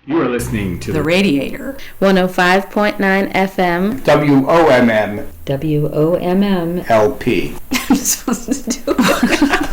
You are listening to The Radiator. 105.9 FM. WOMM. WOMM. LP. I'm supposed to do it.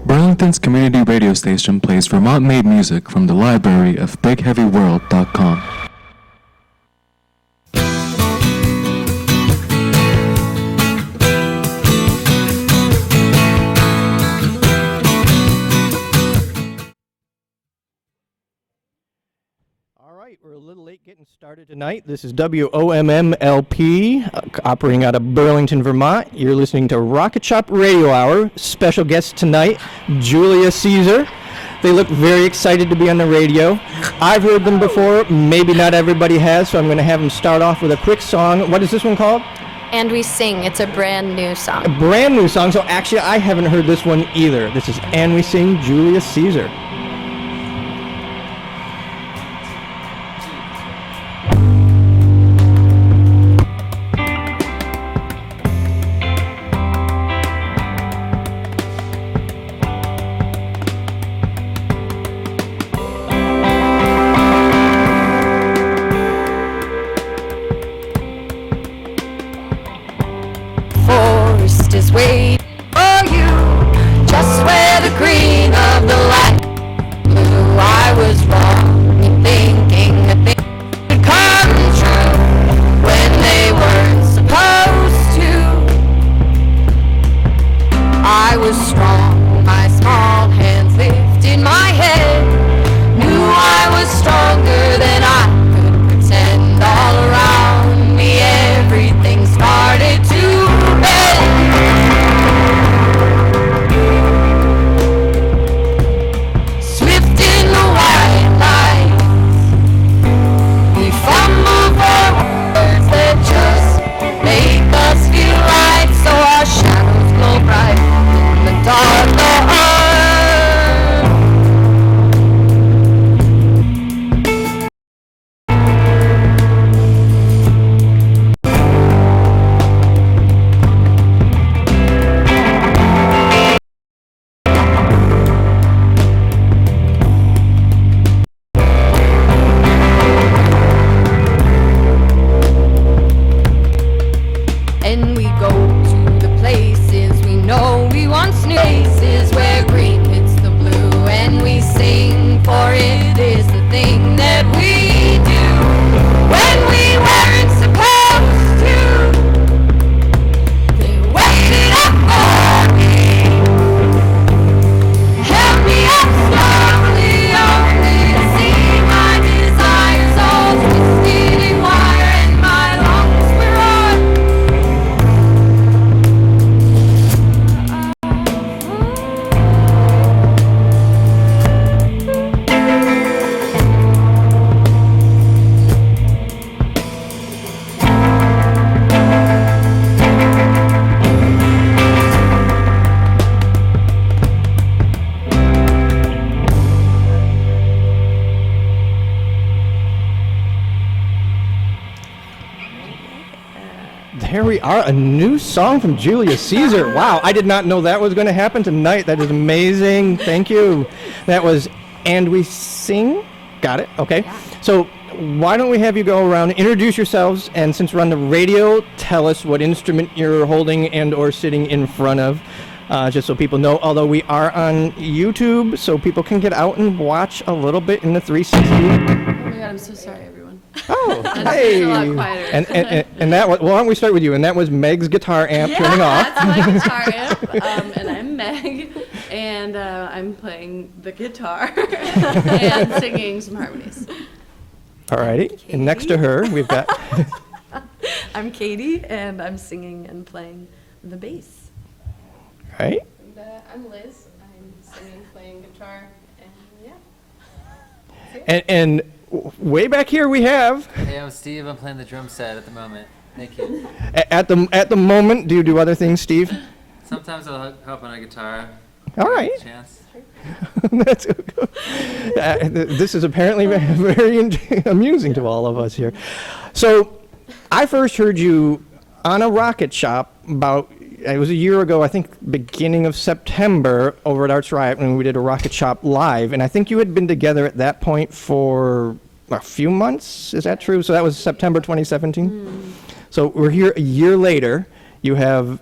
Burlington's community radio station plays Vermont-made music from the library of BigHeavyWorld.com. All right, we're a little late getting Started tonight. This is WOMMLP, operating out of Burlington, Vermont. You're listening to Rocket Shop Radio Hour. Special guest tonight, Julia Caesar. They look very excited to be on the radio. I've heard them before. Maybe not everybody has, so I'm going to have them start off with a quick song. What is this one called? And We Sing. It's a brand new song. A brand new song. So actually, I haven't heard this one either. This is And We Sing, Julia Caesar. Is waiting for you, just where the green of the light blue. I was wrong in thinking that things would come true when they weren't supposed to. I was strong, my small hands lifted my head, knew I was stronger than I could pretend. All around me everything started to bend. Here we are, a new song from Julia Caesar. Wow, I did not know that was going to happen tonight. That is amazing. Thank you. That was And We Sing. Got it. Okay. Yeah. So why don't we have you go around, introduce yourselves, and since we're on the radio, tell us what instrument you're holding and or sitting in front of, just so people know. Although we are on YouTube, so people can get out and watch a little bit in the 360. Oh my god, I'm so sorry, everyone. Oh, That's hey. a lot quieter. And that was, well, why don't we start with you? And that was Meg's guitar amp turning off. That's my guitar amp, and I'm Meg, and I'm playing the guitar and singing some harmonies. Alrighty, and next to her, we've got... I'm Katie, and I'm singing and playing the bass. Right? And, I'm Liz. I'm singing, playing guitar, and yeah. And way back here we have... Hey, I'm Steve. I'm playing the drum set at the moment. Thank you. At the moment, do you do other things, Steve? Sometimes I'll help on a guitar. All right. Chance. That's, this is apparently very amusing to all of us here. So, I first heard you on a Rocket Shop about, it was a year ago, I think beginning of September, over at Arts Riot when we did a Rocket Shop live, and I think you had been together at that point for a few months, is that true? So that was September 2017? So we're here a year later, you have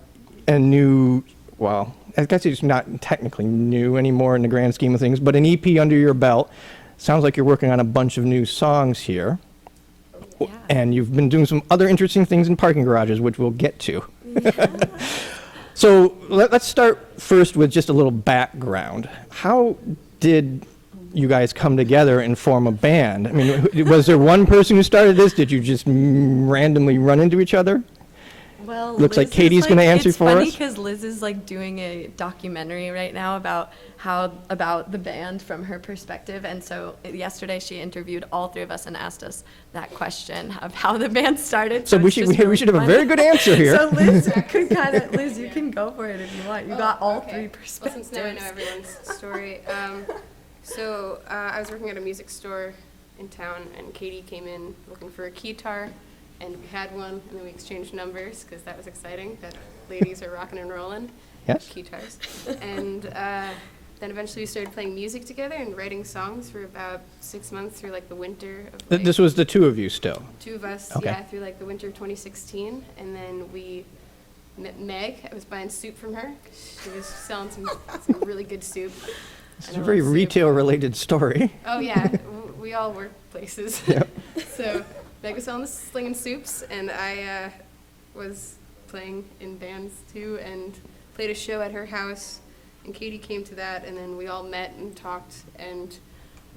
a new, well, I guess it's not technically new anymore in the grand scheme of things, but an EP under your belt. Sounds like you're working on a bunch of new songs here. Yeah. And you've been doing some other interesting things in parking garages, which we'll get to. So let's start first with just a little background. How did you guys come together and form a band. I mean, was there one person who started this? Did you just randomly run into each other? Well, Looks like Liz is, Katie's gonna answer for It's funny us. because Liz is like doing a documentary right now about about the band from her perspective, and so yesterday she interviewed all three of us and asked us that question of how the band started. So we it's should just we really should have a funny. very good answer here. So Liz could Liz, you can go for it if you want. You got all okay. three Well, perspectives. since now I know everyone's story. I was working at a music store in town, and Katie came in looking for a guitar, and we had one, and then we exchanged numbers because that was exciting. That ladies are rocking and rolling. Yes. Guitars. And then eventually we started playing music together and writing songs for about 6 months through like the winter of like, This was the two of you still. two of us, Okay. yeah, through like the winter of 2016, and then we met Meg. I was buying soup from her. She was selling some really good soup. It's And a I very love soup. retail-related story. Oh yeah, we all work places. Yep. So Meg was selling the slinging soups, and I was playing in bands too, and played a show at her house. And Katie came to that, and then we all met and talked, and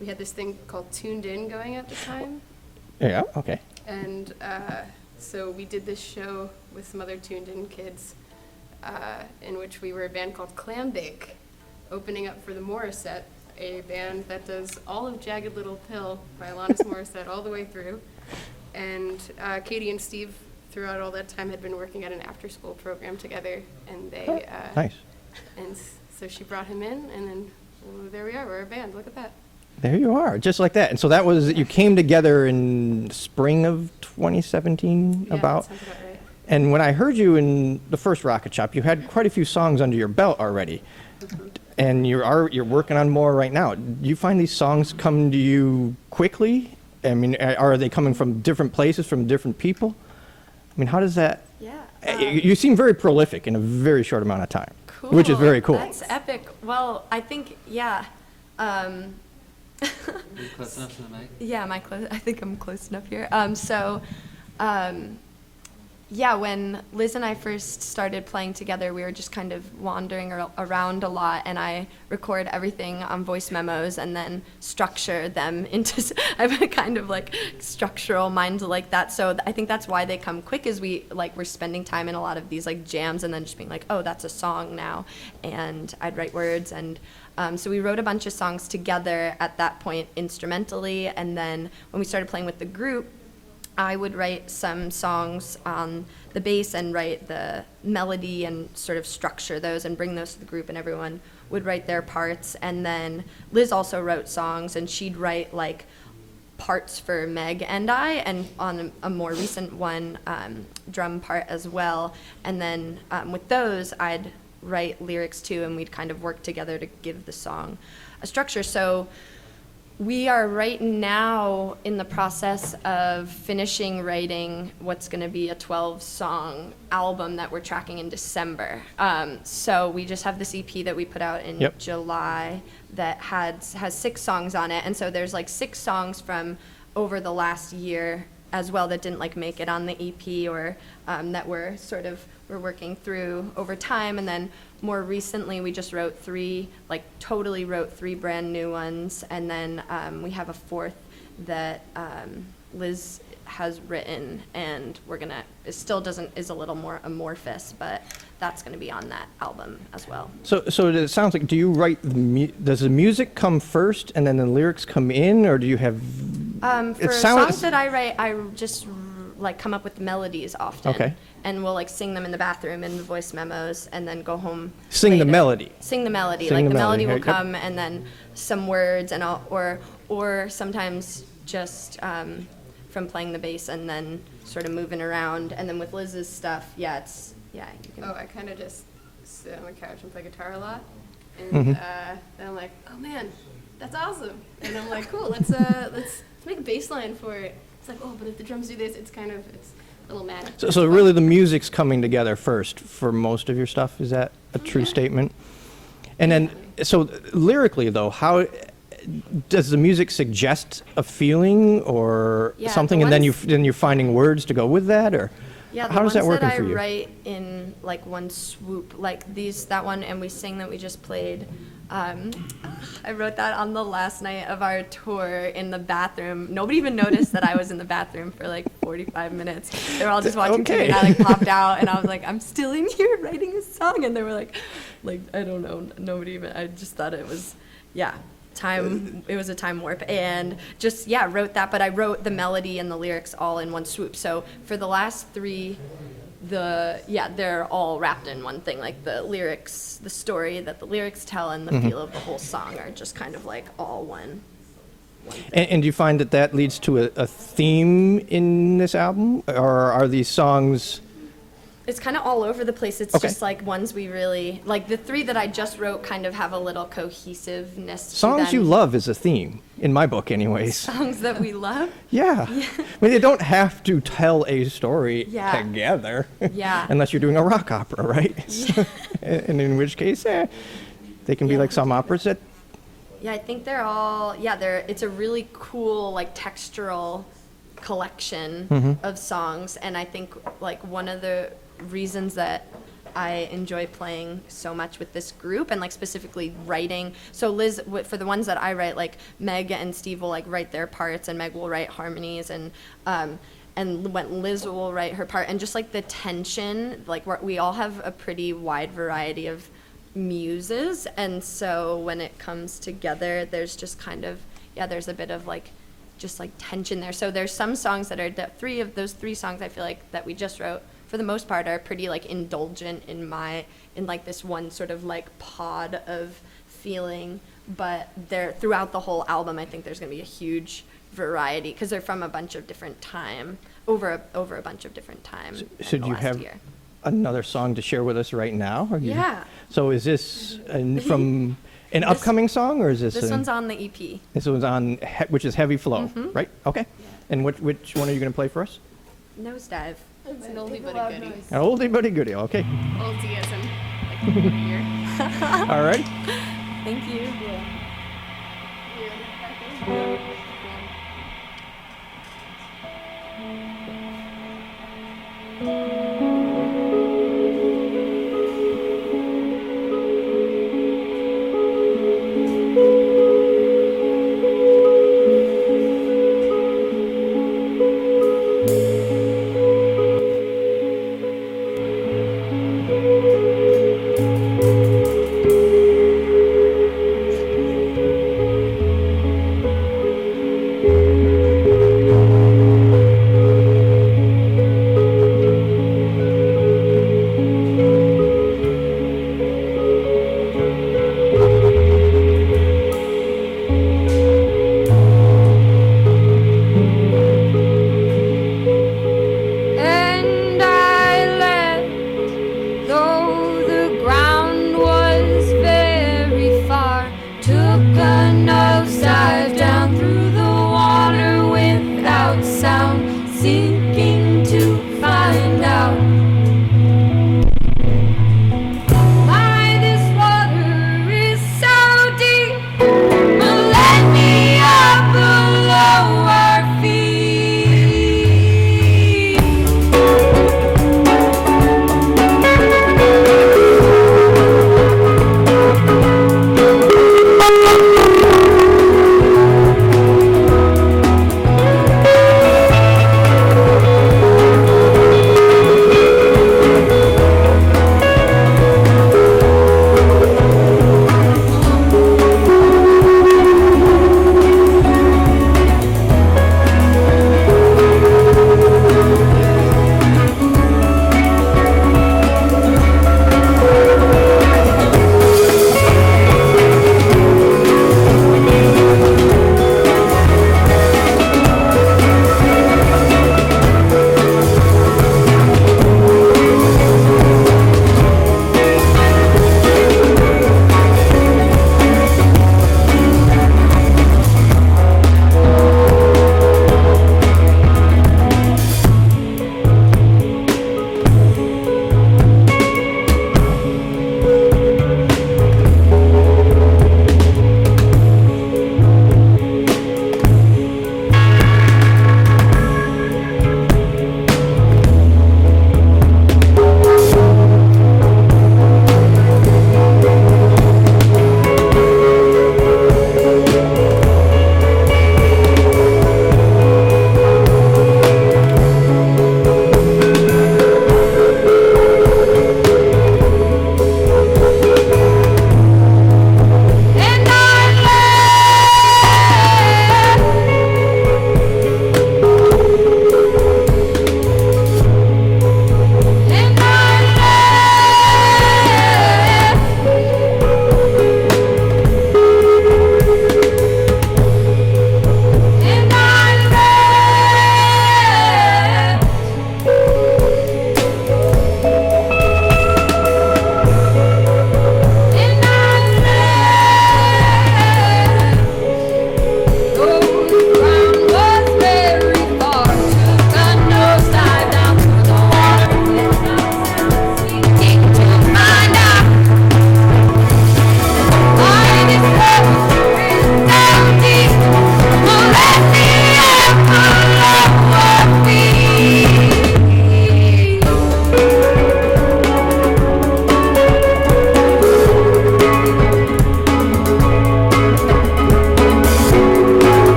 we had this thing called Tuned In going at the time. Yeah, okay. And so we did this show with some other Tuned In kids, in which we were a band called Clam Bake, opening up for the Morissette, a band that does all of Jagged Little Pill by Alanis Morissette all the way through. And Katie and Steve, throughout all that time, had been working at an after-school program together, and they Nice. and so she brought him in, and then there we are. We're a band. Look at that. There you are, just like that. And so that was, you came together in spring of 2017 Yeah, about? that sounds about right. And when I heard you in the first Rocket Shop, you had quite a few songs under your belt already. And you're working on more right now. Do you find these songs come to you quickly? I mean, are they coming from different places, from different people? I mean, how does that? Yeah. You seem very prolific in a very short amount of time, which is very cool. That's epic. Well, I think, yeah. Are you close enough to the mic? Yeah, I think I'm close enough here. Yeah, when Liz and I first started playing together, we were just kind of wandering around a lot, and I record everything on voice memos and then structure them into, I have a kind of like structural mind like that. So I think that's why they come quick, is we're spending time in a lot of these like jams and then just being like, oh, that's a song now. And I'd write words, and so we wrote a bunch of songs together at that point instrumentally, and then when we started playing with the group, I would write some songs on the bass and write the melody and sort of structure those and bring those to the group, and everyone would write their parts. And then Liz also wrote songs, and she'd write like parts for Meg and I, and on a more recent one, drum part as well. And then with those, I'd write lyrics too, and we'd kind of work together to give the song a structure. So we are right now in the process of finishing writing what's going to be a 12-song album that we're tracking in December. So we just have this EP that we put out in Yep. July that has 6 songs on it. And so there's like 6 songs from over the last year as well that didn't like make it on the EP, or that we're working through over time. And then more recently, we just totally wrote 3 brand new ones. And then we have a 4th that Liz has written, and is a little more amorphous, but that's gonna be on that album as well. So it sounds like, do you write, does the music come first and then the lyrics come in, or do you have? For songs that I write, I just like come up with melodies often. Okay. And we'll like sing them in the bathroom in the voice memos, and then go home. Sing the later. melody. Sing the melody. Sing Like the the melody melody. will Yep. come, and then some words, and or sometimes just from playing the bass and then sort of moving around. And then with Liz's stuff, you can. Oh, I kind of just sit on the couch and play guitar a lot, and Mm-hmm. then I'm like, oh man, that's awesome, and I'm like, cool, let's make a bass line for it. It's like, oh, but if the drums do this, it's a little mad. So really the music's coming together first for most of your stuff, is that a true Yeah. statement? And then, so lyrically though, how does the music suggest a feeling or Yeah, something, the and then ones- you're finding words to go with that, or? Yeah, the How does ones that work I for you? write in like one swoop, like that one, and we sing that we just played. I wrote that on the last night of our tour in the bathroom. Nobody even noticed that I was in the bathroom for like 45 minutes. They were all just watching TV, and I like popped out, and I was like, I'm still in here writing a song, and they were like, I don't know, nobody even. I just thought it was, yeah. It was a time warp, and just wrote that, but I wrote the melody and the lyrics all in one swoop. So for the last three, they're all wrapped in one thing. Like the lyrics, the story that the lyrics tell, and the feel of the whole song are just kind of like all one thing. And do you find that leads to a theme in this album, or are these songs? It's kind of all over the place. It's Okay. just like ones we really like. The three that I just wrote kind of have a little cohesiveness to Songs them. you love is a theme, in my book anyways. Songs that we love. Yeah. I mean, they don't have to tell a story Yeah. together. Yeah. Unless you're doing a rock opera, right? So, and in which case, they can be Yeah. like some operas that. Yeah, I think they're all, it's a really cool, like, textural collection of songs. And I think, like, one of the reasons that I enjoy playing so much with this group and, like, specifically writing. So Liz, for the ones that I write, like, Meg and Steve will, like, write their parts, and Meg will write harmonies, and when Liz will write her part. And just, like, the tension, like, we all have a pretty wide variety of muses, and so when it comes together, there's just kind of there's a bit of like just like tension there. So there's some songs that are those three songs I feel like that we just wrote for the most part are pretty like indulgent in like this one sort of like pod of feeling, but they're throughout the whole album. I think there's going to be a huge variety because they're from a bunch of different time over a bunch of different time. So in the do you last have year. another song to share with us right now? Or Yeah. So is this from an upcoming song, or is this? This one's on the E EP. This one's on, which is Heavy Flow, right? Okay. And which one are you going to play for us? Nosedive. It's an oldie but a goodie. An oldie but a goodie. Okay. Oldie as in like 40 year. All right. Thank you.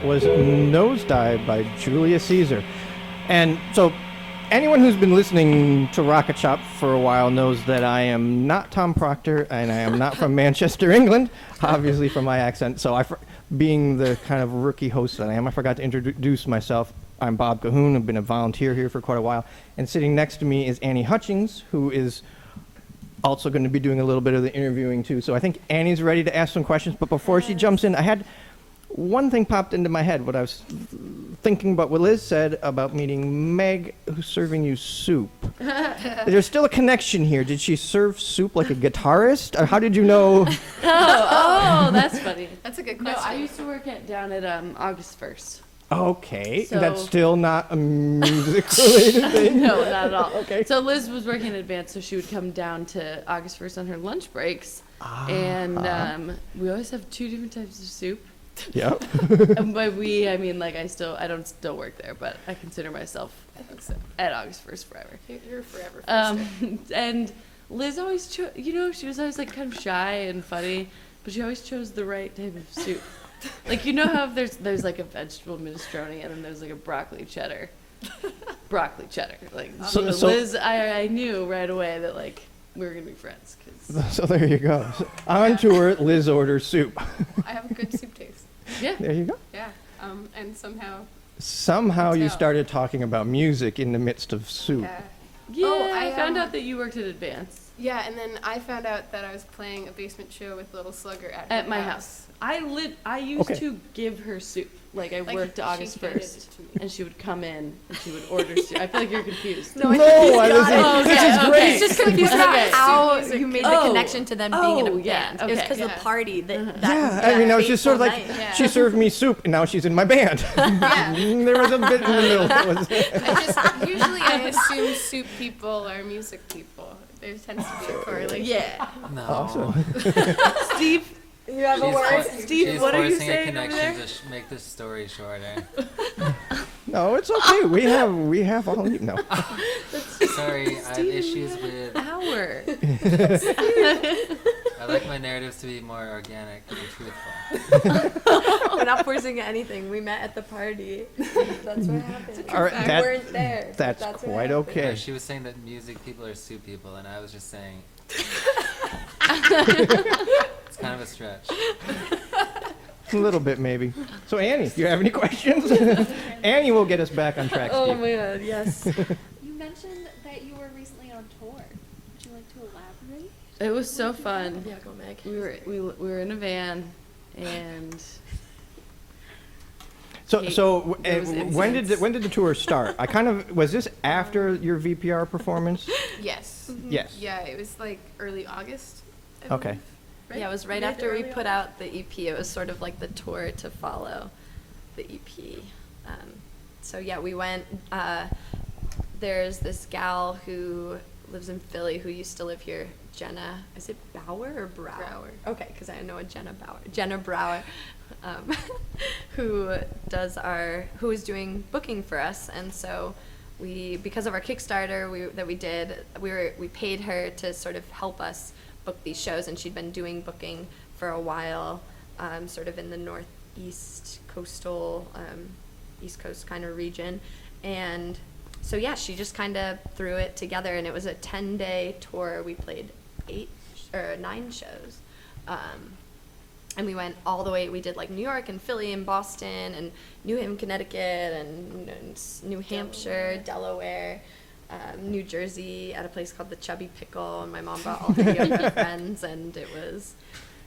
that was Nosedive by Julius Caesar. And so anyone who's been listening to Rocket Shop for a while knows that I am not Tom Proctor and I am not from Manchester, England, obviously from my accent. So being the kind of rookie host that I am, I forgot to introduce myself. I'm Bob Cahoon. I've been a volunteer here for quite a while. And sitting next to me is Annie Hutchings, who is also going to be doing a little bit of the interviewing too. So I think Annie's ready to ask some questions. But before she jumps in, I had one thing popped into my head. What I was thinking about what Liz said about meeting Meg, who's serving you soup. There's still a connection here. Did she serve soup like a guitarist? Or how did you know? Oh, that's funny. That's a good No, question. I used to work down at August 1st. Okay, So- that's still not a music-related thing. No, not at all. Okay. So Liz was working in advance, so she would come down to August 1st on her lunch breaks. And we always have 2 different types of soup. Yep. And by we, I mean, like, I don't still work there, but I consider myself I think so. at August 1st forever. You're forever first. And Liz always chose, she was always like kind of shy and funny, but she always chose the right type of soup. Like, you know how there's like a vegetable minestrone and then there's like a broccoli cheddar. Broccoli cheddar. Like, So- Liz, I knew right away that like we were gonna be friends. 'Cause, So there you go. So on tour, Liz orders soup. I have a good soup taste. yeah. There you go. Yeah. And Somehow you Tell. started talking about music in the midst of soup. yeah. Yeah, Oh, I found I, out that you worked in advance Yeah, and then I found out that I was playing a basement show with Little Slugger at her at my house. I used Okay. to give her soup. Like, I Like, worked she August handed it 1st, to me. and she would come in and she would order soup. I feel like you're confused. No, this is okay. great. He's just confused about Okay. how Music. you made the Oh. connection to them being in a Oh, yeah, band. It was okay. because of Yeah. the party that. Yeah, I mean, I was just sort of like, fateful night. Yeah. she served me soup, and now she's in my band. Yeah. There was a bit in the middle. That was, Usually I assume soup people are music people. There tends to be a correlation. Yeah. No. awesome. Steve, you have Steve, what are you She's forcing a saying over connection there? to make this story shorter. No, it's okay. We have all you know. Sorry, I have issues with. Hour. I like my narratives to be more organic and truthful. We're not forcing anything. We met at the party. That's what happened. All right, We that- weren't there. That's what quite happened. okay. No, she was saying that music people are soup people, and I was just saying. It's kind of a stretch. A little bit, maybe. So, Annie, do you have any questions? Annie will get us back on track, Oh Steve. my god, yes. You mentioned that you were recently on tour. Would you like to elaborate? It was so fun. Yeah, go Meg. We were in a van, and So There was when incidents. did the tour start? I kind of was this after your VPR performance? Yes. Yes. Yeah, it was like early August. I Okay. believe. Right? Yeah, it was right Mid after we early put out the EP. It was sort of like the tour to follow the EP. So yeah, we went. There's this gal who lives in Philly who used to live here, Jenna. Is it Bauer or Brower? Brower. Okay, because I know a Jenna Bauer. Jenna Brower, who is doing booking for us, and so because of our Kickstarter we paid her to sort of help us book these shows, and she'd been doing booking for a while, sort of in the northeast coastal, East Coast kind of region, and so yeah, she just kind of threw it together, and it was a 10-day tour. We played 9 shows, and we went all the way. We did like New York and Philly and Boston and New Haven, Connecticut, and New Hampshire, Delaware. New Jersey at a place called the Chubby Pickle, and my mom brought all the yoga friends, and it was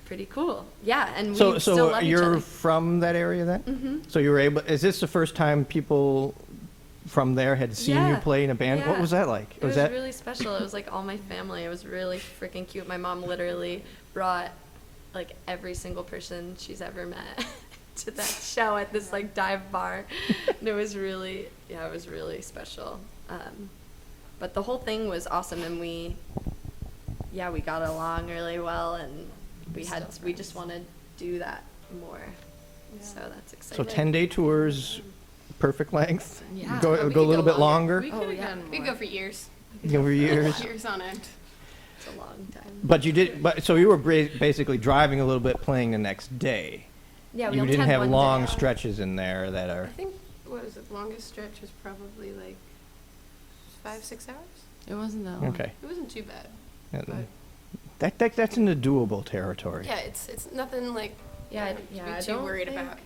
pretty cool. Yeah, and we still So love each you're other. from that area then? Mm-hmm. So you were able. Is this the first time people from there had seen you Yeah. play in a band? What Yeah. was that like? It was really special. It was like all my family. It was really freaking cute. My mom literally brought like every single person she's ever met to that show at this like dive bar. And it was really special. But the whole thing was awesome, and we got along really well, and we just want to do that more. So that's So exciting. 10-day tours, perfect length. Yeah. Go We a could little go bit longer. longer. we Oh, could have yeah. gone We more. go for years. Over years. Years on end. It's a long time. But you did. But so you were basically driving a little bit, playing the next day. Yeah, we you only didn't had have one day long off. stretches in there that I are. think, what was it, longest stretch was probably like 5-6 hours? It wasn't that long. Okay. It wasn't too bad. That's in the doable territory. Yeah, it's nothing like Yeah, to yeah, be I too don't worried think- about.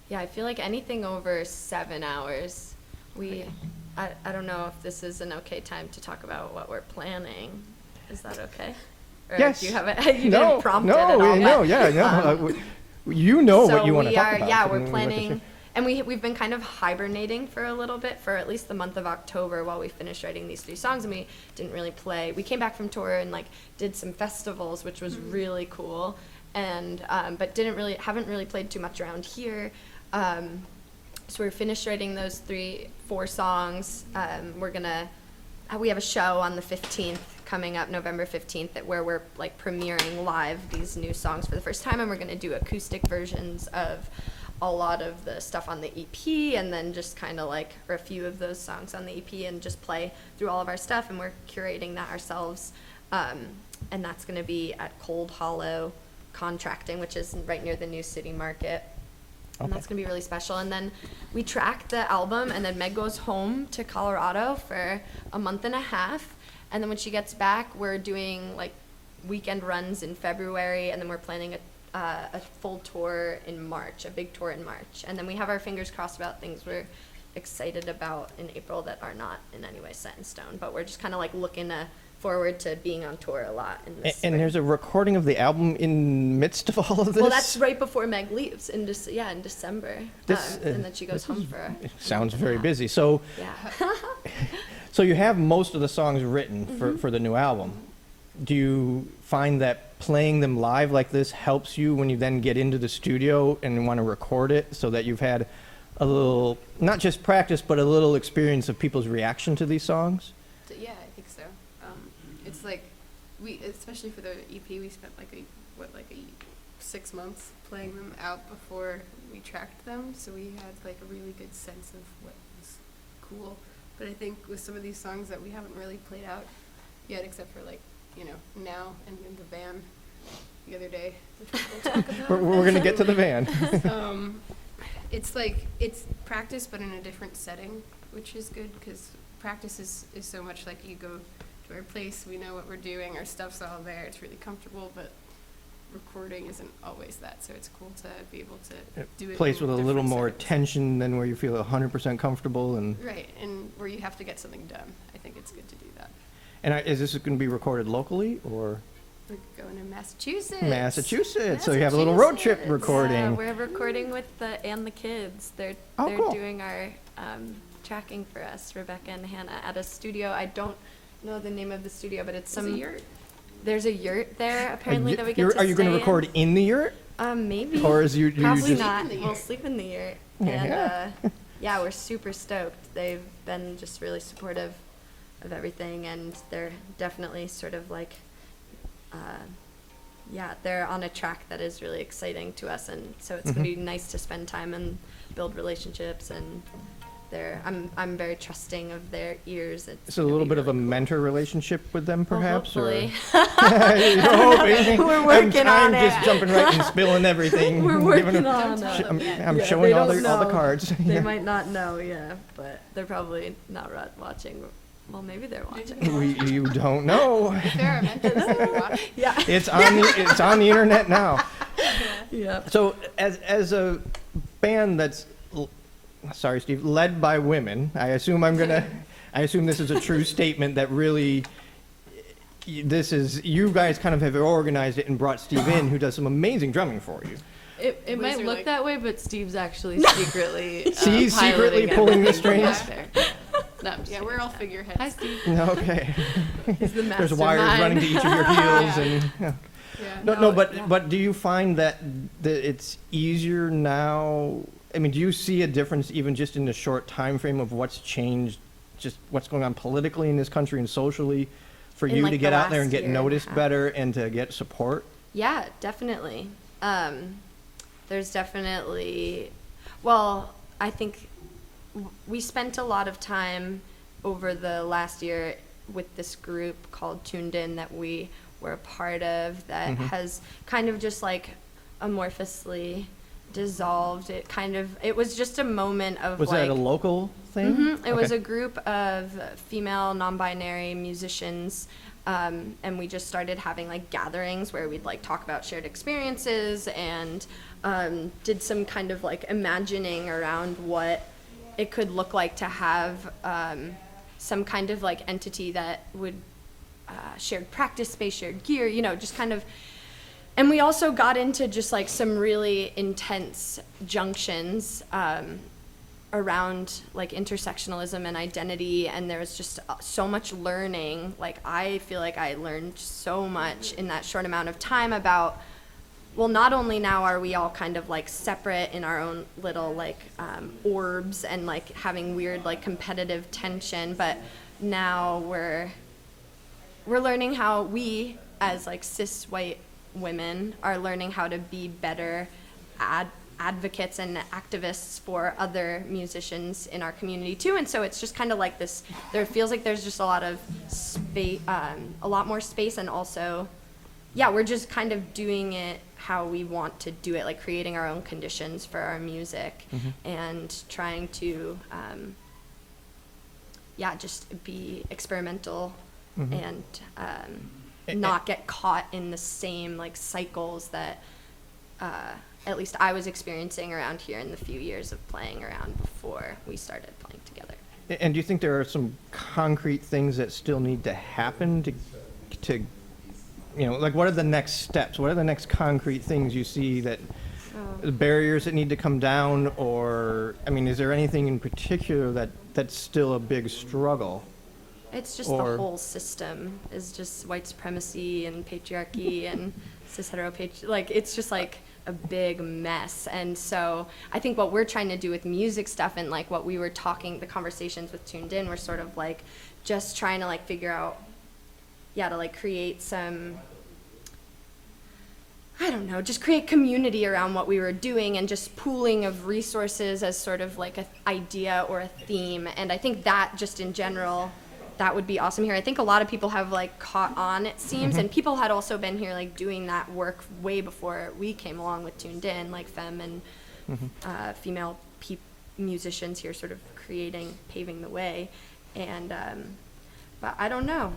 Yeah, I feel like anything over 7 hours, I don't know if this is an okay time to talk about what we're planning. Is that okay? Or Yes. do you have it? You no, didn't prompt no, it at all. no, but, yeah, no. You know what you want to talk about. Yeah, so we're we can planning, and we've been kind of hibernating for a little bit for at least the month of October while we finished writing these 3 songs, and we didn't really play. We came back from tour and like did some festivals, which was really cool, and but haven't really played too much around here. So we're finished writing those 4 songs. We have a show on the 15th coming up, November 15th, where we're like premiering live these new songs for the first time, and we're gonna do acoustic versions of a lot of the stuff on the EP, and then just kind of like, or a few of those songs on the EP, and just play through all of our stuff, and we're curating that ourselves. And that's gonna be at Cold Hollow Contracting, which is right near the New City Market. And that's going to be really special. And then we track the album, and then Meg goes home to Colorado for a month and a half. And then when she gets back, we're doing like weekend runs in February, and then we're planning a full tour in March, a big tour in March. And then we have our fingers crossed about things we're excited about in April that are not in any way set in stone. But we're just kind of like looking forward to being on tour a lot in this And spring. there's a recording of the album in midst of all of this. Well, that's right before Meg leaves in December, This, and then she goes home for. Sounds very busy. So, Yeah. so you have most of the songs written Mm-hmm. for the new album. Do you find that playing them live like this helps you when you then get into the studio and want to record it, so that you've had a little, not just practice, but a little experience of people's reaction to these songs? Yeah, I think so. It's like especially for the EP, we spent like 6 months playing them out before we tracked them, so we had like a really good sense of what was cool. But I think with some of these songs that we haven't really played out yet, except for like, Now and in the van the other day, which we'll talk about. We're going to get to the van. It's like, it's practice, but in a different setting, which is good, because practice is so much like you go to our place, we know what we're doing, our stuff's all there, it's really comfortable, but recording isn't always that, so it's cool to be able to do it Place in with a little different more settings. tension than where you feel 100% comfortable. And Right, and where you have to get something done. I think it's good to do that. is this going to be recorded locally or? We're going to Massachusetts. Massachusetts. So you have a little road trip Massachusetts. recording. Yeah, we're recording with the kids. They're cool. doing our tracking for us, Rebecca and Hannah, at a studio. I don't know the name of the studio, but it's It's a some yurt. There's a yurt there apparently that we get to Are you going to stay record in the yurt? Maybe. Or is you Probably just- not. Sleep in the We'll yurt. sleep in the yurt. Yeah. And yeah, we're super stoked. They've been just really supportive of everything, and they're definitely sort of like, they're on a track that is really exciting to us, and so it's gonna be nice to spend time and build relationships. And I'm very trusting of their ears. It's So a gonna little be bit of a really cool. mentor relationship with them, Well, perhaps? hopefully. You're hoping. We're working I'm on it. just jumping right and spilling everything. We're giving working them- on it. I'm Yeah, showing they all don't the know. cards. They Yeah. might not know, yeah, but they're probably not watching. Well, maybe they're watching. You don't know. If there are mentors that are watching, Yeah. It's on the internet now. Yeah. So as a band that's, sorry, Steve, led by women, I assume this is a true statement that really, you guys kind of have organized it and brought Steve in, who does some amazing drumming for you. It might Wizard look like- that way, but Steve's actually secretly. He's secretly piloting pulling the everything strings? back there. No, I'm just yeah, kidding. we're all figureheads. Hi, Steve. Okay. He's the There's wires mastermind. running to each of your heels Yeah. and. Yeah. Yeah. No, but do you find that it's easier now? I mean, do you see a difference even just in the short time frame of what's changed, just what's going on politically in this country and socially, for In, you like, to the get out there and last get year and a noticed half. better and to get support? Yeah, definitely. There's definitely, well, I think we spent a lot of time over the last year with this group called Tuned In that we were a part of that has kind of just like amorphously dissolved. It was just a moment of Was like. that a local thing? Mhm. It was Okay. a group of female non-binary musicians, and we just started having like gatherings where we'd like talk about shared experiences and did some kind of like imagining around what it could look like to have some kind of like entity that would shared practice space, shared gear, just kind of. And we also got into just like some really intense junctions around like intersectionalism and identity, and there was just so much learning. Like I feel like I learned so much in that short amount of time about, well, not only now are we all kind of like separate in our own little like orbs and like having weird like competitive tension, but now we're learning how we as like cis white women are learning how to be better advocates and activists for other musicians in our community too. And so it's just kind of like this, there feels like there's just a lot of space, a lot more space, and also, yeah, we're just kind of doing it how we want to do it, like creating our own conditions for our music and trying to, just be experimental and not get caught in the same like cycles that at least I was experiencing around here in the few years of playing around before we started playing together. And do you think there are some concrete things that still need to happen to like what are the next steps? What are the next concrete things you see that the barriers that need to come down, or is there anything in particular that's still a big struggle? It's just the whole system is just white supremacy and patriarchy and cis hetero like it's just like a big mess. And so I think what we're trying to do with music stuff and like what we were talking, the conversations with Tuned In, were sort of like just trying to like figure out, to like create some, I don't know, just create community around what we were doing and just pooling of resources as sort of like an idea or a theme. And I think that just in general, that would be awesome here. I think a lot of people have like caught on, it seems, and people had also been here like doing that work way before we came along with Tuned In, like femme and female musicians here sort of paving the way. And but I don't know,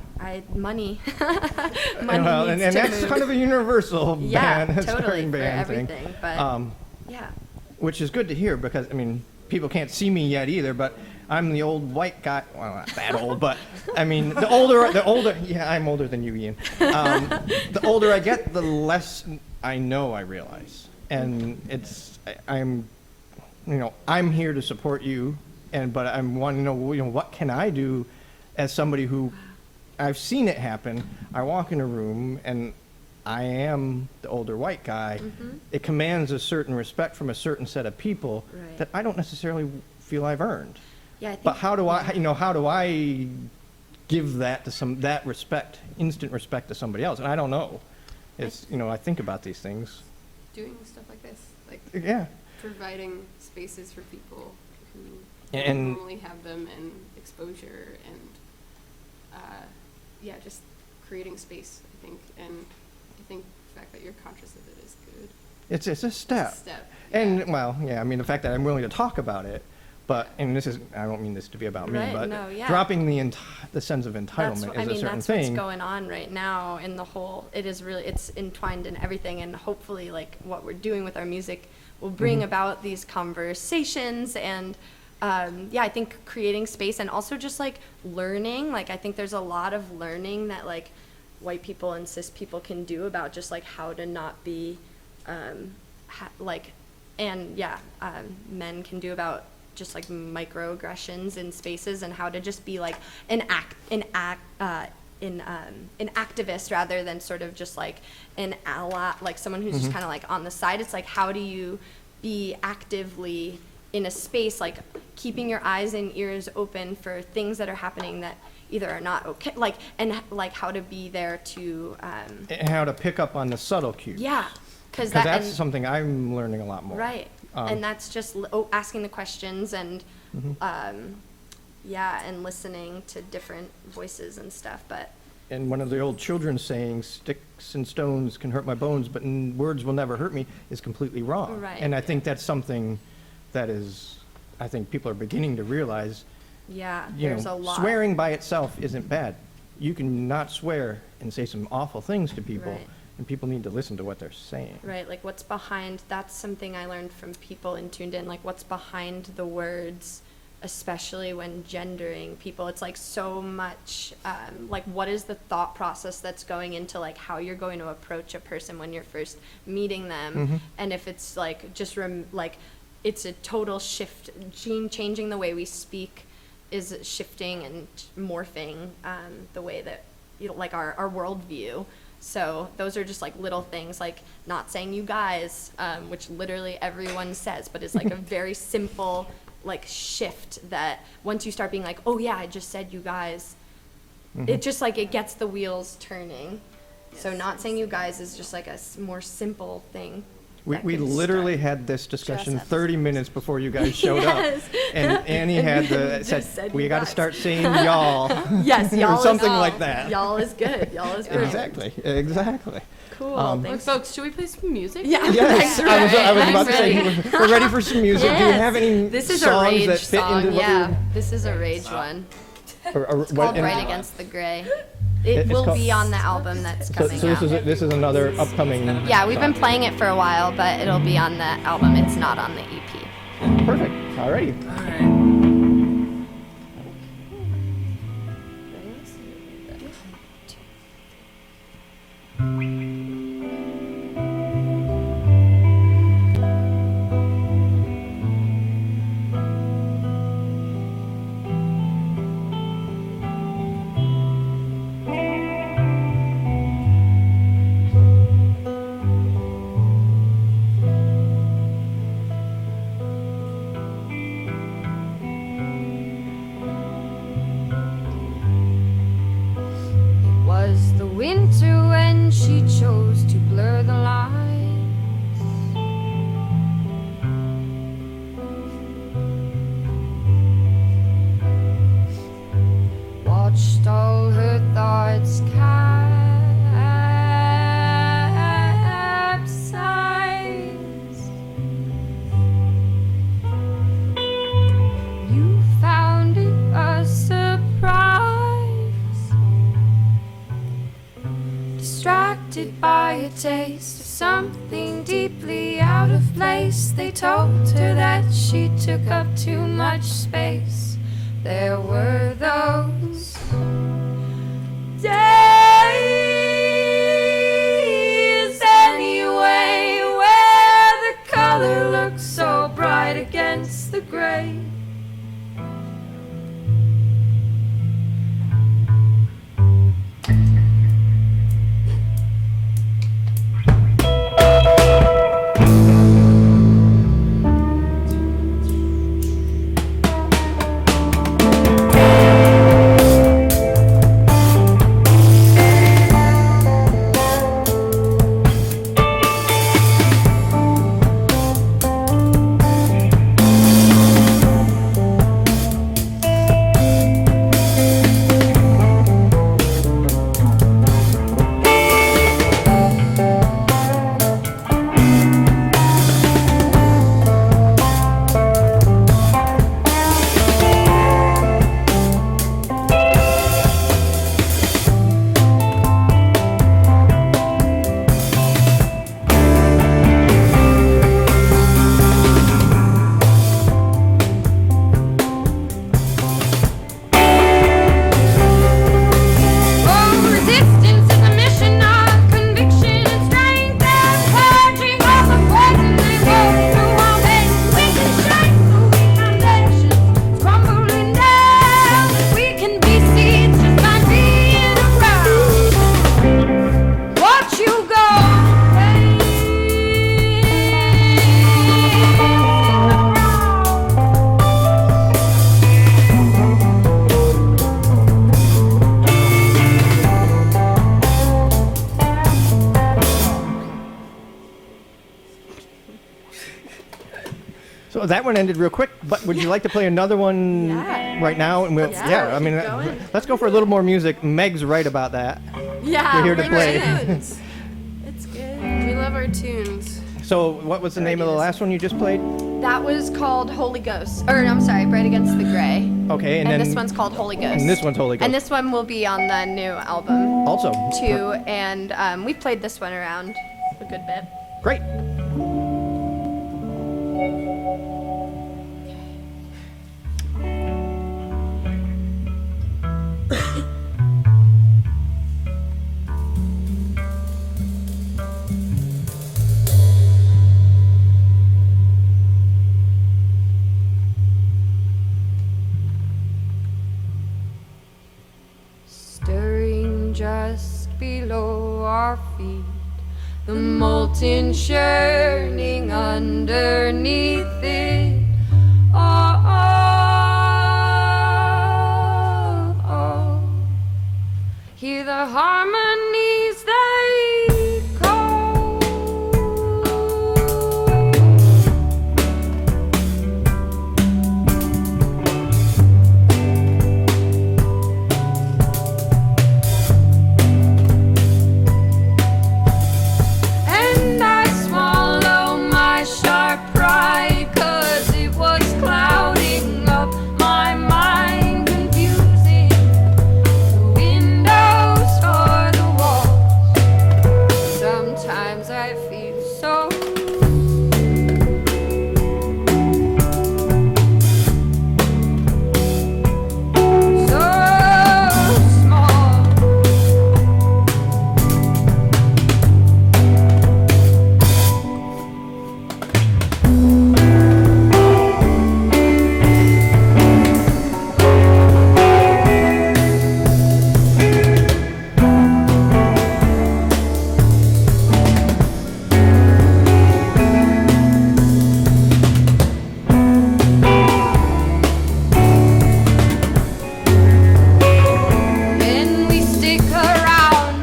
money Well, needs and to that's move. kind of a universal Totally, starting for band everything, thing. but yeah. Which is good to hear because people can't see me yet either, but I'm the old white guy. Well, not that old, but the older. Yeah, I'm older than you, Ian. The older I get, the less I know. I realize, and I'm here to support you, but I'm wanting to know, what can I do, as somebody who, I've seen it happen. I walk in a room and I am the older white guy. It commands a certain respect from a certain set of people that I don't necessarily feel I've earned. Yeah, I think, But how do I give that to that respect, instant respect to somebody else? And I don't know. It's, I think about these things. Doing stuff like this, like Yeah. providing spaces for people who And- don't normally have them, and exposure, and just creating space, I think. And I think the fact that you're conscious of it is good. It's a step. It's a step. And, yeah. well, yeah, the fact that I'm willing to talk about it, but, and I don't mean this to be about me, Right, but no, yeah. dropping the sense of entitlement is a certain that's thing. what's going on right now in the whole, it's entwined in everything, and hopefully like what we're doing with our music will bring about these conversations. And I think creating space, and also just like learning, like I think there's a lot of learning that like white people and cis people can do about just like how to not be men can do about just like microaggressions in spaces, and how to just be like an activist rather than sort of just like an ally, like someone who's just kind of like on the side. It's like, how do you be actively in a space, like keeping your eyes and ears open for things that are happening that either are not okay, like, and like how to be there to And how to pick up on the subtle cues. because That's something I'm learning a lot more. right. And that's just asking the questions and and listening to different voices and stuff. But and one of the old children's sayings, sticks and stones can hurt my bones, but words will never hurt me, is completely wrong. Right. And I think that's something that is, I think people are beginning to realize, Yeah, you there's know, a lot. swearing by itself isn't bad. You can not swear and say some awful things to people, Right. and people need to listen to what they're saying. Right, like what's behind, that's something I learned from people in Tuned In, like what's behind the words, especially when gendering people. It's like so much, like what is the thought process that's going into like how you're going to approach a person when you're first meeting them. And if it's like just like it's a total shift, changing the way we speak is shifting and morphing the way that, you know, like our worldview. So those are just like little things, like not saying you guys, which literally everyone says, but it's like a very simple like shift that once you start being like, oh yeah, I just said you guys, it just like it gets the wheels turning. So not saying you guys is just like a more simple thing. We literally had this discussion Just 30 minutes before you guys showed Yes. up. And Annie had Just said, said we you got to guys." start saying y'all. Yes, y'all or something is, like that. Y'all is good. Y'all is perfect. Exactly. Cool. Look, Thanks. folks, should we play some music? Yeah. Yes, I was about to say, we're ready for some music. Do you Yes. have any This is a songs rage that fit song. into what Yeah, this is a rage one. or It's called and- Right Against the Gray. It's It will called- be on the album that's So, coming so out. this is another upcoming. Yeah, we've been playing it for a while, but it'll be on the album. It's not on the EP. Perfect. Alrighty. It was the winter when she chose to blur the lines. Watched all her thoughts capsize. You found it a surprise. Distracted by a taste of something deeply out of place. They told her that she took up too much space. There were those days anyway, where the color looks so bright against the gray. Well, that one ended real quick, but would you like to play another one right now? And I mean, let's go for a little more music. Meg's right about that. Yeah, We're here to play. It's good. We love our tunes. So, what was the name of the last one you just played? That was called Holy Ghost. Or, I'm sorry, Bright Against the Gray. Okay, and And then this one's called Holy Ghost. and this one's Holy Ghost. And this one will be on the new album, also too. And we've played this one around a good bit. great. Stirring just below our feet, the molten churning underneath it. Oh, oh, oh. Hear the harmonies they call. And I swallow my sharp pride, 'cause it was clouding up my mind, confusing the windows for the walls. Sometimes I feel so small. Then we stick around.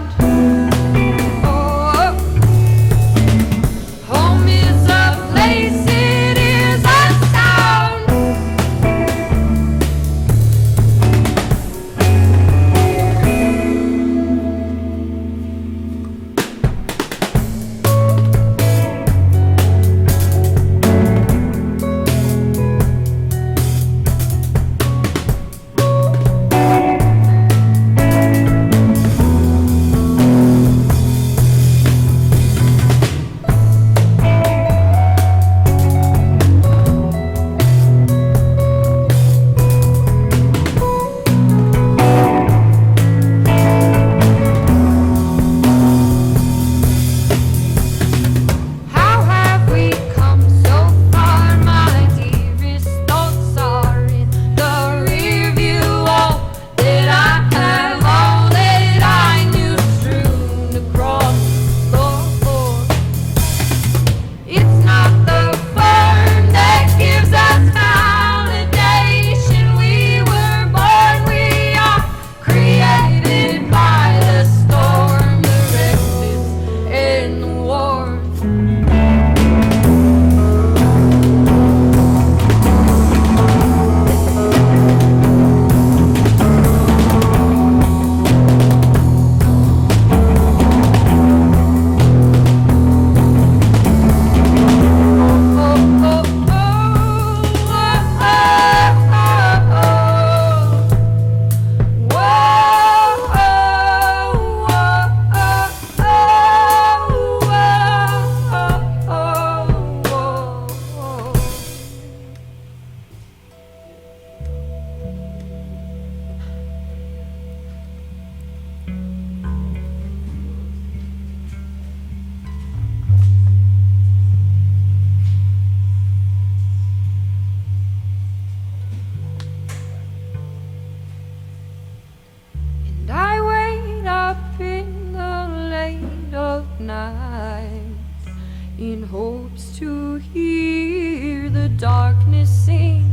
Oh, home is a place, it is a sound. How have we come so far, my dearest? Thoughts are in the rear view. All that I have, all that I knew, strewn across the floor. It's not the firm that gives us validation. We were born, we are created by the storm, the reckless and the war. And I wait up in the late of night in hopes to hear the darkness sing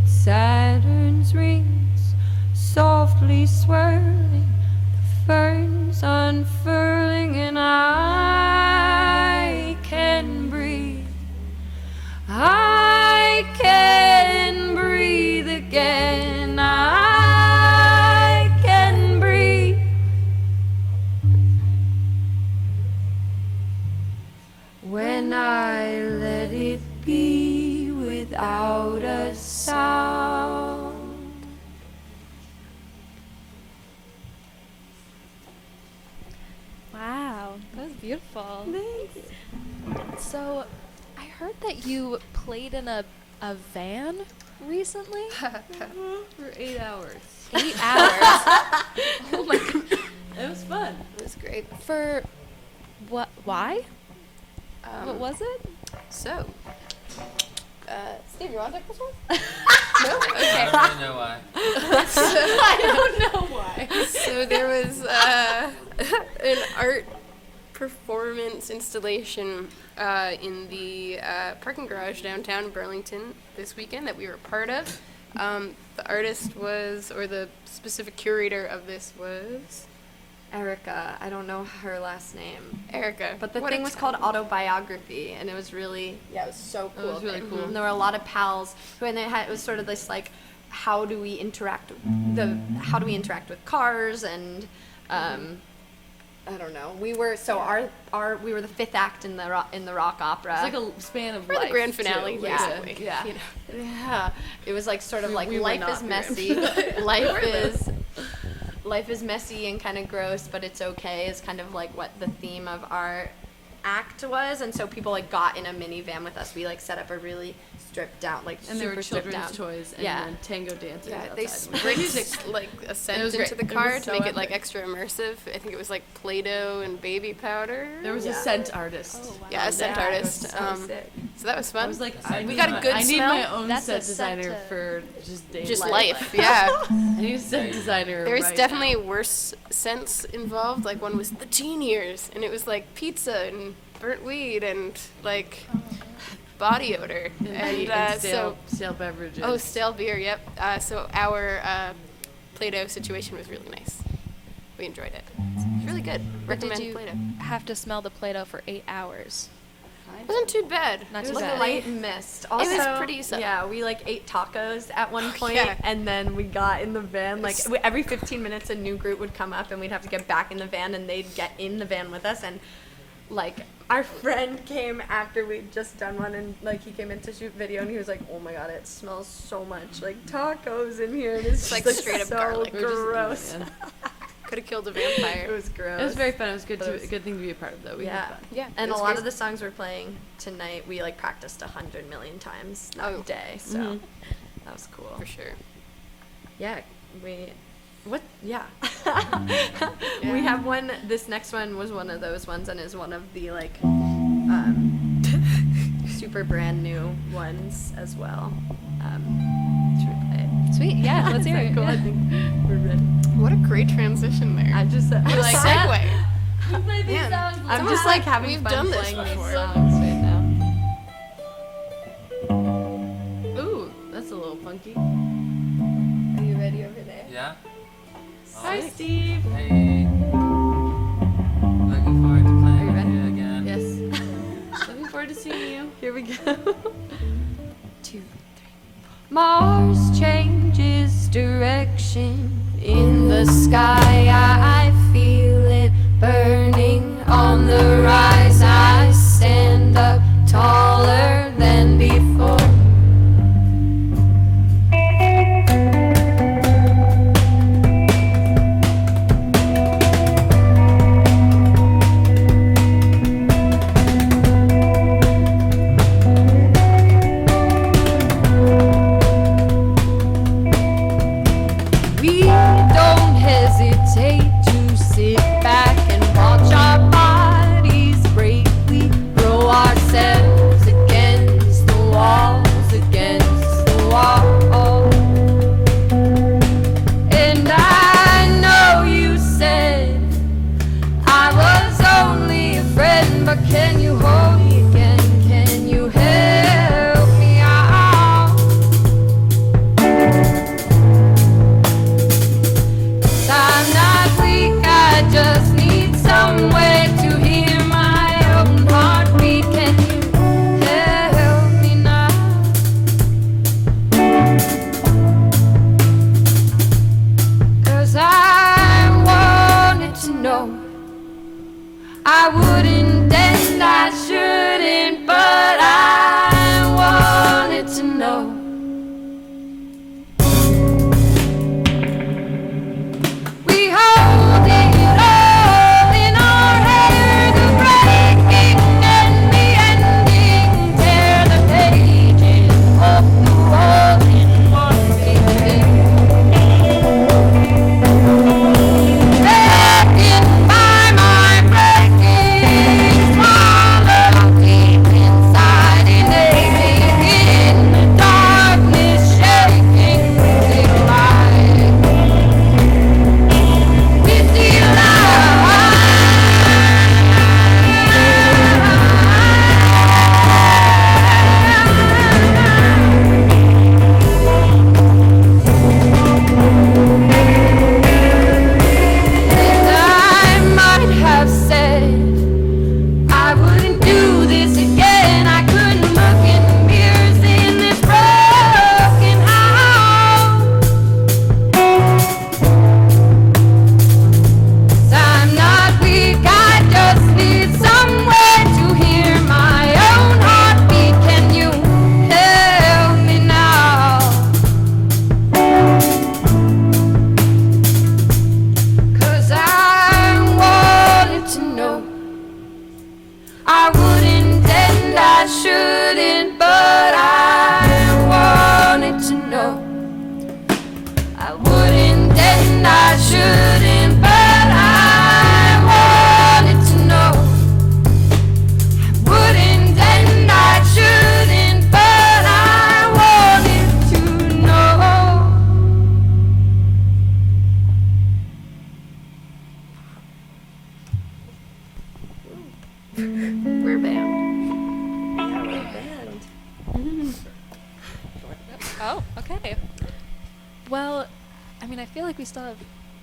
Saturn's rings, softly swirling, the ferns unfurling, and I can breathe. I beautiful. Thanks. So, I heard that you played in a van recently. For 8 hours. 8 hours. Oh my god. It was fun. It was great. For what? Why? What was it? So, Steve, you want to take this one? No? Okay. I don't really know why. I don't know why. So there was an art performance installation in the parking garage downtown Burlington this weekend that we were part of. The artist was, or the specific curator of this was Erica, I don't know her last name. Erica. But the What thing a was called Autobiography, and it was really, it was so cool. It was really cool. And there were a lot of pals who, and it was sort of this like, how do we interact with cars, and I don't know. We were we were the fifth act in the rock opera. It's like a span of For life. the grand finale, too. basically. Yeah. You know. Yeah, it was like sort of like we were life not is the messy. grand Life is messy and kind of gross, but it's okay. Is kind of like what the theme of our act was, and so people like got in a minivan with us. We like set up a really stripped down, like And there were super stripped children's down. toys and Yeah. then tango dancers Yeah, outside. they sprinked like a scent It was into great. the It was car to so make it like epic. extra immersive. I think it was like Play-Doh and baby powder. There was a Yeah. scent artist. Oh, wow. Yeah, a scent Yeah, it artist. was so sick. So that was fun. I was like, We got a good I need smell. my own That's set a designer scent, for just daily Just life, yeah. I need a set designer. There was right definitely now. worse scents involved. Like one was the teen years, and it was like pizza and burnt weed and like body odor. And So stale beverages. oh, stale beer. Yep. So our Play-Doh situation was really nice. We enjoyed it. It's really good. But did Recommend you Play-Doh. have to smell the Play-Doh for 8 hours? Wasn't too bad. Not It too was bad. light mist. It was Also, pretty su- yeah, we like ate tacos at one point, yeah. and then we got in the van. Like every 15 minutes, a new group would come up, and we'd have to get back in the van, and they'd get in the van with us. And like our friend came after we'd just done one, and like he came in to shoot video, and he was like, "Oh my god, it smells so much like tacos in here, and it's Like just, straight up so garlic. We were just in the gross." van. Could have killed a It vampire. was gross. It was very fun. It was good. But it was- A good thing to be a part of, though. We had Yeah, fun. Yeah, and it a was lot great. of the songs we're playing tonight, we like practiced 100 million times that Oh. day, so Mhm. that was cool. For sure. Yeah, we we Yeah. have one. This next one was one of those ones, and is one of the like super brand new ones as well. Should we play it? Sweet, yeah, let's hear it. Cool. I think we're ready. What a great transition there. I just What a segue. Man, I'm just like having we've fun done this playing these before. songs right now. Ooh, that's a little funky. Are you ready over there? Yeah? Hi, Steve. Hey. Looking forward to playing Are you with ready? you again. Yes. Looking forward to seeing you. Here we go. 2, 3. Mars changes direction in the sky. I feel it burning on the rise. I stand up taller than before. We don't hesitate to sit back and watch our bodies break. We throw ourselves against the walls, against the wall. And I know you said I was only a friend, but can you hold me again? Can you help me out? I'm not weak, I just need somewhere to hear my own heartbeat. Can you help me now? 'Cause I wanted to know. I wouldn't and I shouldn't, but I wanted to know. We hold it all in our hair, the breath We're a band. Yeah, we're a band. Oh, okay. Well, I mean, I feel like we still have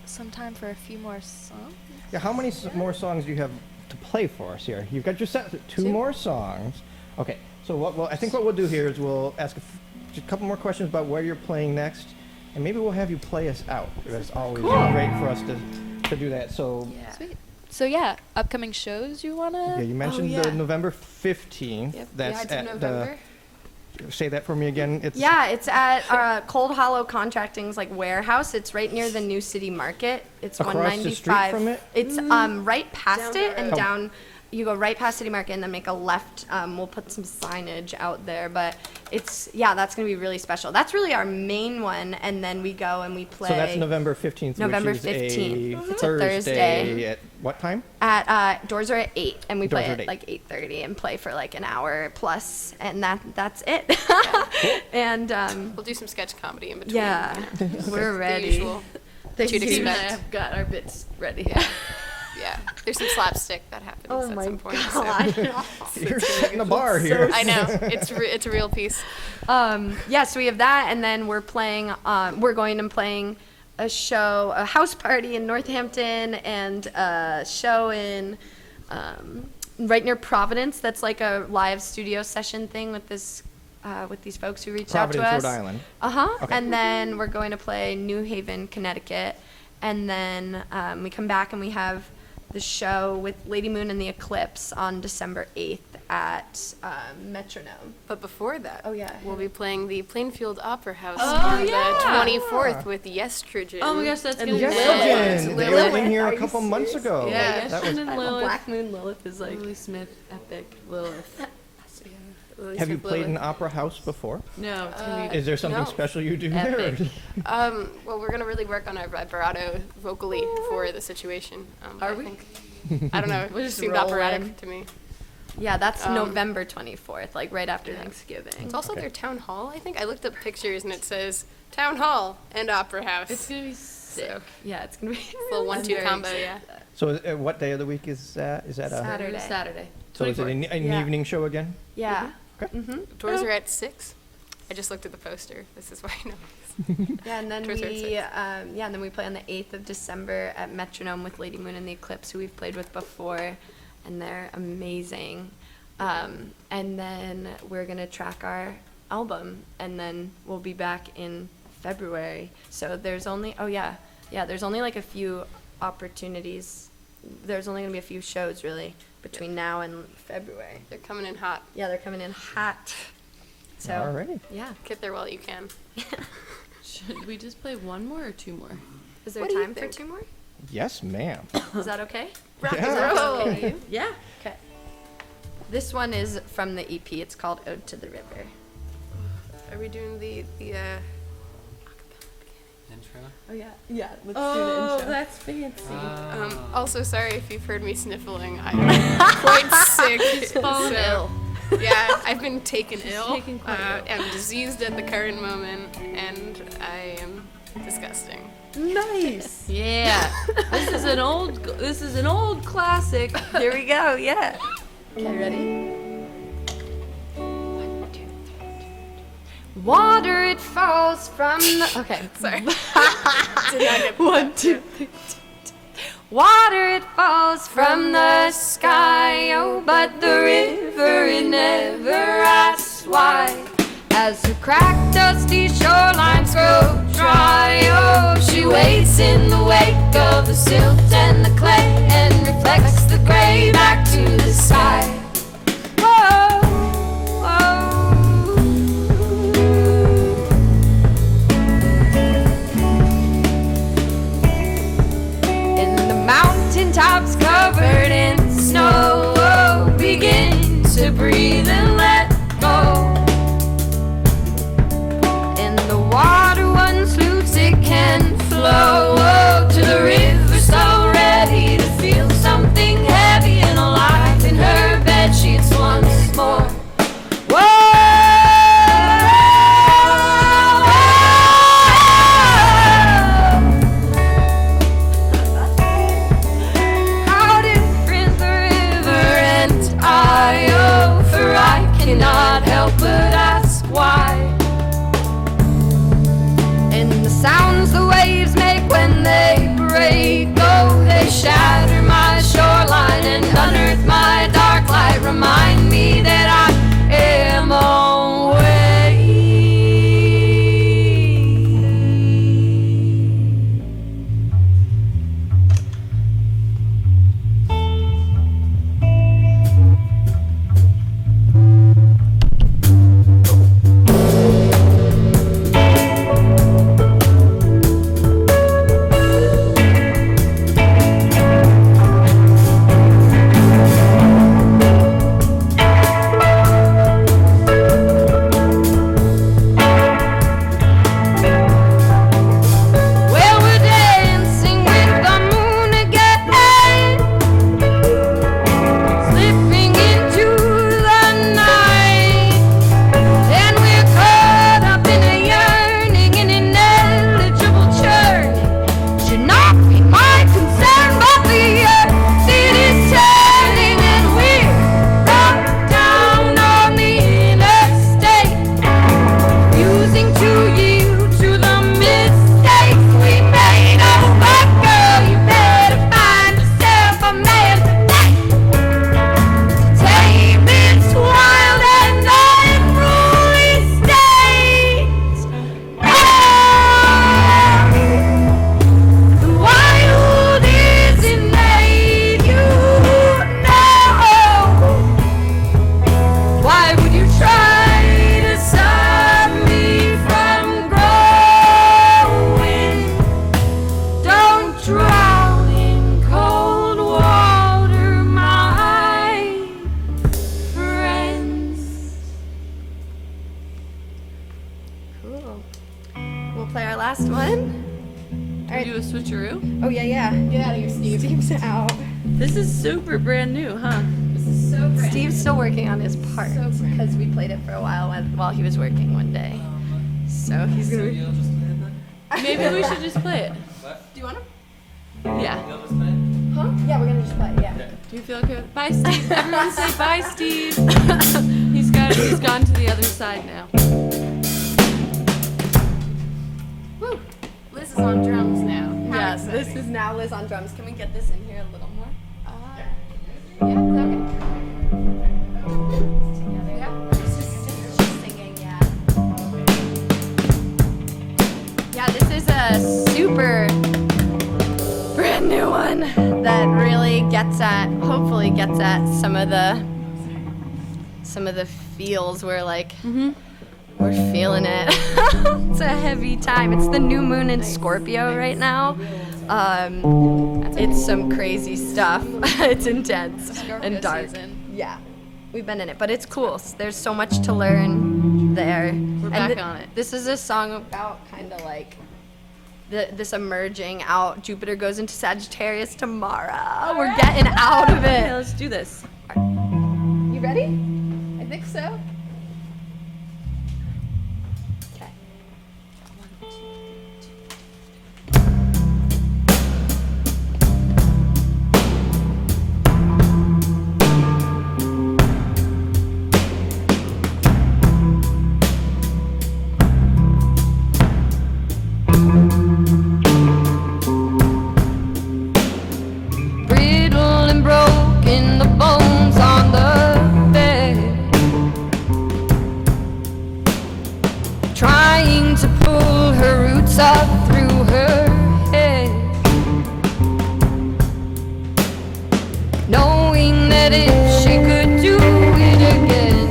some time for a few more songs. Yeah, how many more songs do you have to play for us here? You've got your set, two more songs. Okay, so I think what we'll do here is we'll ask just a couple more questions about where you're playing next, and maybe we'll have you play us out. That's always great for us to do that. So Sweet. So yeah, upcoming shows you wanna? yeah, you mentioned the November 15th. Yep. That's yeah, it's at November. say that for me again. It's It's at Cold Hollow Contracting's like warehouse. It's right near the New City Market. It's Across the 195. street from it? It's right past Down it the and road. down. You go right past City Market and then make a left. We'll put some signage out there, but that's gonna be really special. That's really our main one, and then we go and we play. So that's November 15th, November which is 15th. a It's a Thursday. At what time? At doors are at 8, and we Doors play are at at 8. like 8:30 and play for like an hour plus, and that's it. And We'll do some sketch comedy in between. yeah, we're The ready. usual. The You'd Steve and I expect. have got our bits ready. Yeah. There's some slapstick that happens Oh at my some point. god. You're setting the bar here. I know. It's a real piece. So we have that, and then we're playing. We're going and playing a show, a house party in Northampton, and a show in right near Providence. That's like a live studio session thing with these folks who reached out to us. Providence, Rhode Island. Okay. And then we're going to play New Haven, Connecticut, and then we come back and we have the show with Lady Moon and the Eclipse on December 8th at Metronome. But before that, Oh, yeah. we'll be playing the Plainfield Opera House Oh, on yeah. the 24th with Yestrogen. Oh my gosh, that's gonna be Yes, Lilith. Legend. They Lilith. opened here Are a you couple months serious? ago. Yeah, That was. Yestrogen and Lilith. Black Moon Lilith is like. Lily Smith, epic Lilith. Have you played in Opera House before? No, it's gonna be Is there something no. special you do there? Epic. Well, we're gonna really work on our vibrato vocally for the situation. Are I we? think- I don't know. It We'll just just seemed roll operatic in. to me. Yeah, that's Um, November 24th, like right after Thanksgiving. It's also Okay. their town hall. I think I looked up pictures and it says town hall and opera house. It's gonna be sick. So, Yeah, it's gonna be little I'm 1-2 very combo. excited. Yeah. So what day of the week is that? Is that a? Saturday. Saturday. So is it an 24th. Yeah. evening show again? Yeah. Doors are at 6. I just looked at the poster. This is why I know. Yeah, and then Doors are at we 6. and then we play on the 8th of December at Metronome with Lady Moon and the Eclipse, who we've played with before, and they're amazing. And then we're gonna track our album, and then we'll be back in February. So there's only there's only like a few opportunities. There's only gonna be a few shows really between now and February. They're coming in hot. Yeah, they're coming in hot. So Alrighty. yeah, Get there while you can. Should we just play one more or two more? is there What do you time for think? 2 more? Yes, ma'am. Is that okay? Yeah. Yeah. Okay. This one is from the EP. It's called Ode to the River. Are we doing the Intro? Oh yeah. Yeah. Let's Oh, that's fancy. Also, sorry if you've heard me sniffling. I'm quite sick. fallen ill. Yeah, I've been taken ill. taken quite ill. I'm diseased at the current moment, and I am disgusting. Nice. Yeah. This is an old classic. Here we go. Yeah. Okay, ready? Water, it falls from the. Okay. Sorry. Did not get 1, 2, 3. Water, it falls from the sky, oh, but the river, it never asks why. As her cracked, dusty shorelines grow dry, oh, she waits in the wake of the silt and the clay and reflects the gray back to the sky. Whoa, whoa. In the mountaintops covered in snow, oh, begin to breathe and let go. In the water once loose, it can flow, oh, to the river so ready to feel something heavy and alive in her bed sheets once more. How different the river and cannot help but ask why. And the sounds the waves make when they break, oh, they shatter my shoreline and unearth my dark light. Remind me that I am always. Well, we're dancing with the moon again, slipping into the night, and we're caught up in a yearning, an ineligible churning. Should not be my concern, but the earth it is turning, and we're up down on the interstate, using to yield to the mistakes we made. Oh, but girl, you better find yourself a man today to tame this wild and unruly state. Oh, the wild is innate, you know. Why would you try to stop me from growing? Don't drown in cold water, my friends. Cool. We'll play our last one. Can we do a switcheroo? Oh, yeah. Get out of here, Steve. Steve's out. This is super brand new, huh? Steve's still working on his part because we played it for a while while he was working one day. So he's gonna. You'll just play it then? Maybe we should just play it. Do you want him? Yeah. You'll just play it? Huh? Yeah, we're gonna just play. Yeah. Do you feel okay with bye, Steve? Everyone say bye, Steve. He's gone to the other side now. Woo. Liz is on drums now. Yes, this is now Liz on drums. Can we get this in here a little more? Yeah, is that okay? She's singing, yeah. Yeah, this is a super brand new one that really hopefully gets at some of the feels we're like, we're feeling it. It's a heavy time. It's the new moon in Scorpio right now. It's some crazy stuff. It's intense and dark. Yeah, we've been in it, but it's cool. There's so much to learn there. We're back on it. This is a song about kind of like this emerging out. Jupiter goes into Sagittarius tomorrow. We're getting out of Okay, it. let's do this. You ready? I think so. Okay. Brittle and broken, the bones on the bed, trying to pull her roots up through her head, knowing that if she could do it again,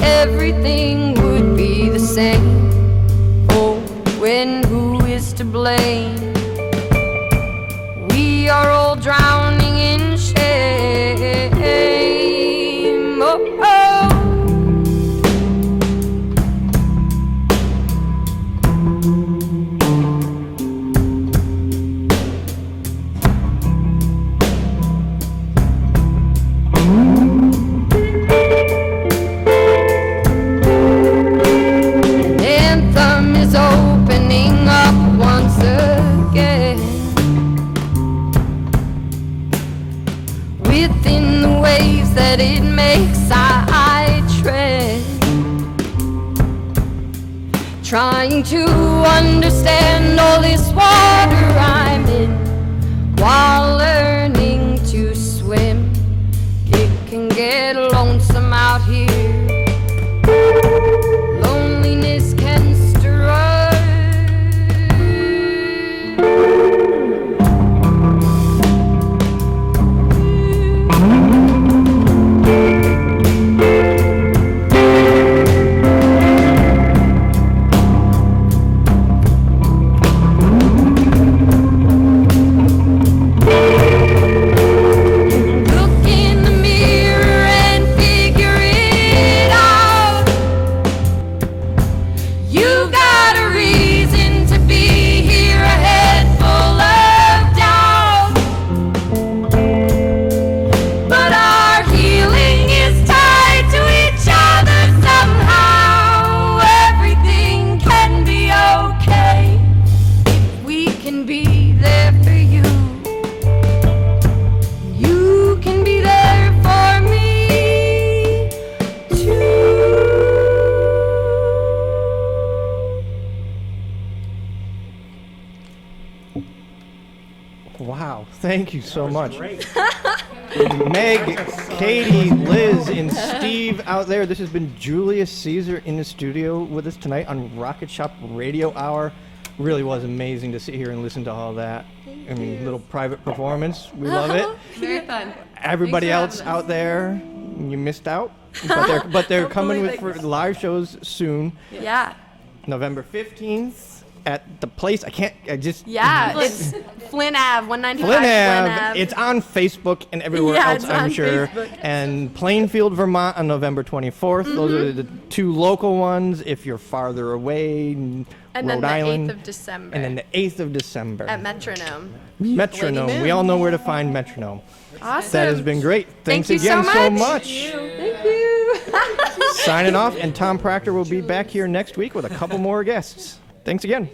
everything would be the same. Oh, and who is to blame? We are all drowning in shame. Oh, oh. An anthem is opening up once again. Within the waves that it makes, I tread. trying to understand all this water I'm in while learning to swim. It can get lonesome out here. Loneliness can stir up. Look in the mirror and figure it out. You got a reason to be here, a head full of doubt. But our healing is tied to each other somehow. Everything can be okay if we can be there for you. You can be there for me too. Wow, thank you so much. Meg, Katie, Liz, and Steve out there. This has been Julius Caesar in the studio with us tonight on Rocket Shop Radio Hour. Really was amazing to sit here and listen to all that. I mean, little private performance. We love it. Very fun. Everybody Thanks for else having us. out there, you missed out. But they're coming with for live shows soon. Yeah. November 15th at the place. Yeah, it's Flynn Ave, 195 Flynn Ave. It's on Facebook and everywhere Yeah, else, it's I'm on sure. Facebook. And Plainfield, Vermont on November 24th. Those are the two local ones. If you're farther away, And Rhode then the Island. 8th of December. And then the 8th of December. At Metronome. Metronome. We all know where to find Metronome. Awesome. That has been great. Thanks Thank you again so much. much. Thank you. Signing off, and Tom Proctor will be back here next week with a couple more guests. Thanks again.